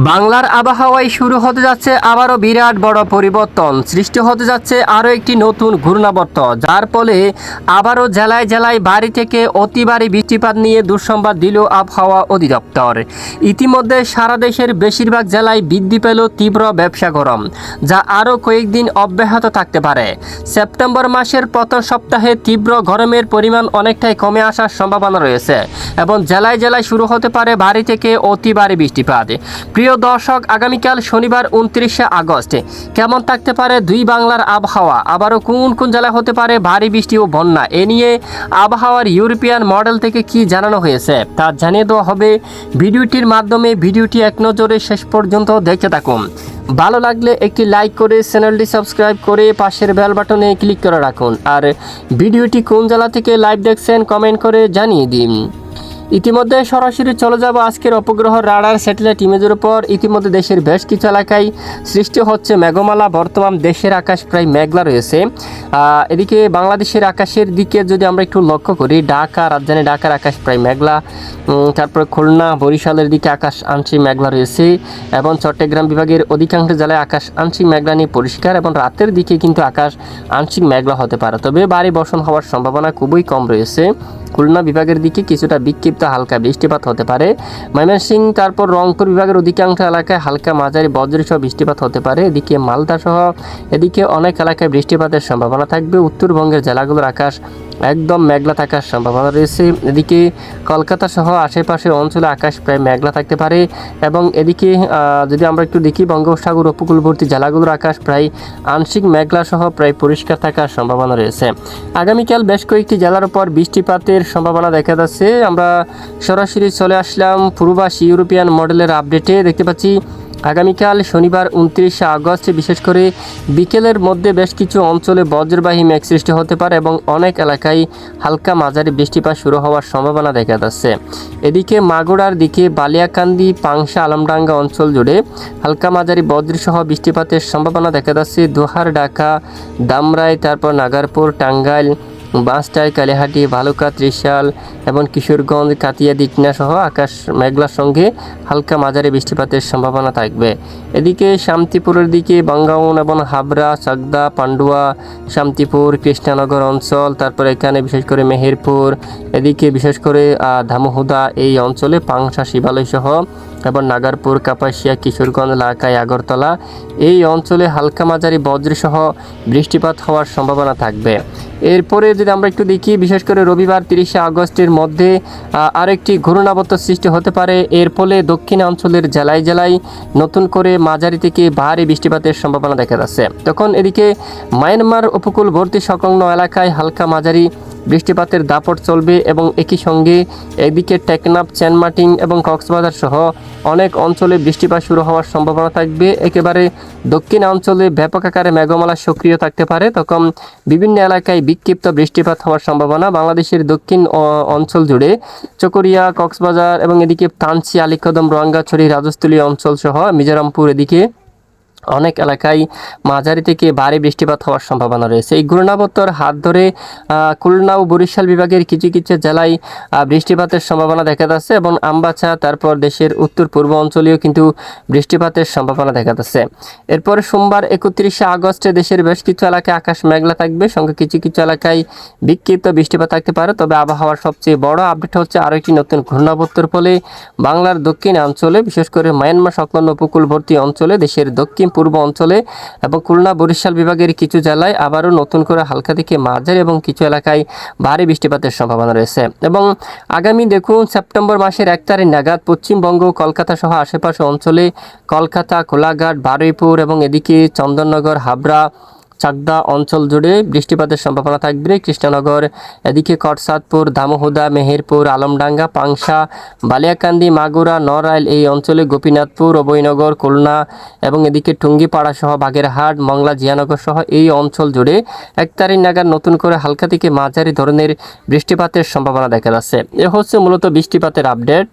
বাংলার আবহাওয়ায় শুরু হতে যাচ্ছে আবারও বিরাট বড় পরিবর্তন, সৃষ্টি হতে যাচ্ছে আরও একটি নতুন ঘূর্ণাবর্ত, যার ফলে আবারও জেলায় জেলায় ভারী থেকে অতি ভারী বৃষ্টিপাত নিয়ে দুঃসংবাদ দিল আবহাওয়া অধিদপ্তর। ইতিমধ্যে সারা দেশের বেশিরভাগ জেলায় বৃদ্ধি পেল তীব্র ব্যবসা গরম, যা আরও কয়েকদিন অব্যাহত থাকতে পারে। সেপ্টেম্বর মাসের প্রথম সপ্তাহে তীব্র গরমের পরিমাণ অনেকটাই কমে আসার সম্ভাবনা রয়েছে এবং জেলায় জেলায় শুরু হতে পারে ভারী থেকে অতি ভারী বৃষ্টিপাত। প্রিয় দর্শক, আগামীকাল শনিবার 29শে আগস্ট কেমন থাকতে পারে দুই বাংলার আবহাওয়া, আবারও কোন কোন জেলায় হতে পারে ভারী বৃষ্টি ও বন্যা, এ নিয়ে আবহাওয়ার ইউরোপিয়ান মডেল থেকে কি জানানো হয়েছে তা জানিয়ে দেওয়া হবে ভিডিওটির মাধ্যমে। ভিডিওটি এক নজরে শেষ পর্যন্ত দেখতে থাকুন। ভালো লাগলে একটি লাইক করে চ্যানেলটি সাবস্ক্রাইব করে পাশের বেল বাটনে ক্লিক করে রাখুন। আর ভিডিওটি কোন জেলা থেকে লাইভ দেখছেন কমেন্ট করে জানিয়ে দিন। ইতিমধ্যে সরাসরি চলে যাব আজকের উপগ্রহ রাডার স্যাটেলাইট ইমেজের উপর। ইতিমধ্যে দেশের বেশ কিছু এলাকায় সৃষ্টি হচ্ছে মেঘমালা। বর্তমান দেশের আকাশ প্রায় মেঘলা রয়েছে। এদিকে বাংলাদেশের আকাশের দিকে যদি আমরা একটু লক্ষ্য করি, ঢাকা, রাজধানী ঢাকার আকাশ প্রায় মেঘলা। তারপরে খুলনা, বরিশালের দিকে আকাশ আংশিক মেঘলা রয়েছে এবং চট্টগ্রাম বিভাগের অধিকাংশ জেলায় আকাশ আংশিক মেঘলা নিয়ে পরিষ্কার এবং রাতের দিকে কিন্তু আকাশ আংশিক মেঘলা হতে পারে, তবে ভারী বর্ষণ হওয়ার সম্ভাবনা খুবই কম রয়েছে। খুলনা বিভাগের দিকে কিছুটা বিক্ষিপ্ত হালকা বৃষ্টিপাত হতে পারে। ময়মনসিংহ, তারপর রংপুর বিভাগের অধিকাংশ এলাকায় হালকা মাঝারি বজ্রসহ বৃষ্টিপাত হতে পারে। এদিকে মালদা সহ এদিকে অনেক এলাকায় বৃষ্টিপাতের সম্ভাবনা থাকবে। উত্তরবঙ্গের জেলাগুলোর আকাশ একদম মেঘলা থাকার সম্ভাবনা রয়েছে। এদিকে কলকাতা সহ আশেপাশের অঞ্চলে আকাশ প্রায় মেঘলা থাকতে পারে এবং এদিকে যদি আমরা একটু দেখি, বঙ্গোপসাগর উপকূলবর্তী জেলাগুলোর আকাশ প্রায় আংশিক মেঘলা সহ প্রায় পরিষ্কার থাকার সম্ভাবনা রয়েছে। আগামীকাল বেশ কয়েকটি জেলার উপর বৃষ্টিপাতের সম্ভাবনা দেখা যাচ্ছে। আমরা সরাসরি চলে আসলাম পূর্বাস ইউরোপিয়ান মডেলের আপডেটে। দেখতে পাচ্ছি আগামীকাল শনিবার 29শে আগস্ট বিশেষ করে বিকেলের মধ্যে বেশ কিছু অঞ্চলে বজ্রবাহী মেঘ সৃষ্টি হতে পারে এবং অনেক এলাকায় হালকা মাঝারি বৃষ্টিপাত শুরু হওয়ার সম্ভাবনা দেখা যাচ্ছে। এদিকে মাগুরার দিকে বালিয়াকান্দি, পাংশা, আলমডাঙ্গা অঞ্চল জুড়ে হালকা মাঝারি বজ্রসহ বৃষ্টিপাতের সম্ভাবনা দেখা যাচ্ছে। দোহার, ঢাকা, দামরাই, তারপর নাগারপুর, টাঙ্গাইল, বাঁশটাই, কালিহাটি, ভালুকা, ত্রিশাল এবং কিশোরগঞ্জ, কাতিয়া, দিকনা সহ আকাশ মেঘলার সঙ্গে হালকা মাঝারি বৃষ্টিপাতের সম্ভাবনা থাকবে। এদিকে শান্তিপুরের দিকে বাঙ্গাউন এবং হাবড়া, চাকদা, পান্ডুয়া, শান্তিপুর, কৃষ্ণনগর অঞ্চল, তারপর এখানে বিশেষ করে মেহেরপুর, এদিকে বিশেষ করে ধামহুদা এই অঞ্চলে পাংশা, শিবালয় সহ এবং নাগারপুর, কাপাসিয়া, কিশোরগঞ্জ, লাখাই, আগরতলা এই অঞ্চলে হালকা মাঝারি বজ্রসহ বৃষ্টিপাত হওয়ার সম্ভাবনা থাকবে। এরপরে যদি আমরা একটু দেখি, বিশেষ করে রবিবার 30শে আগস্টের মধ্যে আরেকটি ঘূর্ণাবর্ত সৃষ্টি হতে পারে। এর ফলে দক্ষিণাঞ্চলের জেলায় জেলায় নতুন করে মাঝারি থেকে ভারী বৃষ্টিপাতের সম্ভাবনা দেখা যাচ্ছে। তখন এদিকে মায়ানমার উপকূলবর্তী সংলগ্ন এলাকায় হালকা মাঝারি বৃষ্টিপাতের দাপট চলবে এবং একই সঙ্গে এদিকে টেকনাফ, চেনমাটিং এবং কক্সবাজার সহ অনেক অঞ্চলে বৃষ্টিপাত শুরু হওয়ার সম্ভাবনা থাকবে। একেবারে দক্ষিণ অঞ্চলে ব্যাপক আকারে মেঘমালা সক্রিয় থাকতে পারে। তখন বিভিন্ন এলাকায় বিক্ষিপ্ত বৃষ্টিপাত হওয়ার সম্ভাবনা। বাংলাদেশের দক্ষিণ অঞ্চল জুড়ে চকরিয়া, কক্সবাজার এবং এদিকে তানচি, আলীকদম, রঙ্গাছড়ি, রাজস্থলী অঞ্চল সহ মিজোরামপুর এদিকে অনেক এলাকায় মাঝারি থেকে ভারী বৃষ্টিপাত হওয়ার সম্ভাবনা রয়েছে। এই ঘূর্ণাবর্তর হাত ধরে খুলনা ও বরিশাল বিভাগের কিছু কিছু জেলায় বৃষ্টিপাতের সম্ভাবনা দেখা যাচ্ছে এবং আমবাসা, তারপর দেশের উত্তর পূর্ব অঞ্চলেও কিন্তু বৃষ্টিপাতের সম্ভাবনা দেখা যাচ্ছে। এরপর সোমবার 31শে আগস্টে দেশের বেশ কিছু এলাকায় আকাশ মেঘলা থাকবে, সঙ্গে কিছু কিছু এলাকায় বিক্ষিপ্ত বৃষ্টিপাত থাকতে পারে। তবে আবহাওয়ার সবচেয়ে বড় আপডেট হচ্ছে আরও একটি নতুন ঘূর্ণাবর্তের ফলে বাংলার দক্ষিণ অঞ্চলে, বিশেষ করে মায়ানমার সংলগ্ন উপকূলবর্তী অঞ্চলে, দেশের দক্ষিণ পূর্ব অঞ্চলে এবং খুলনা, বরিশাল বিভাগের কিছু জেলায় আবারও নতুন করে হালকা থেকে মাঝারি এবং কিছু এলাকায় ভারী বৃষ্টিপাতের সম্ভাবনা রয়েছে। এবং আগামী দেখুন সেপ্টেম্বর মাসের 1 তারিখ নাগাদ পশ্চিমবঙ্গ, কলকাতা সহ আশেপাশে অঞ্চলে কলকাতা, কোলাঘাট, বারুইপুর এবং এদিকে চন্দননগর, হাবড়া, চাকদা অঞ্চল জুড়ে বৃষ্টিপাতের সম্ভাবনা থাকবে। কৃষ্ণনগর, এদিকে কটসাদপুর, ধামহুদা, মেহেরপুর, আলমডাঙ্গা, পাংশা, বালিয়াকান্দি, মাগুরা, নড়াইল এই অঞ্চলে, গোপীনাথপুর, অভয়নগর, খুলনা এবং এদিকে টুঙ্গিপাড়া সহ বাগেরহাট, মংলা, জিয়ানগর সহ এই অঞ্চল জুড়ে 1 তারিখ নাগাদ নতুন করে হালকা থেকে মাঝারি ধরনের বৃষ্টিপাতের সম্ভাবনা দেখা যাচ্ছে। এ হচ্ছে মূলত বৃষ্টিপাতের আপডেট।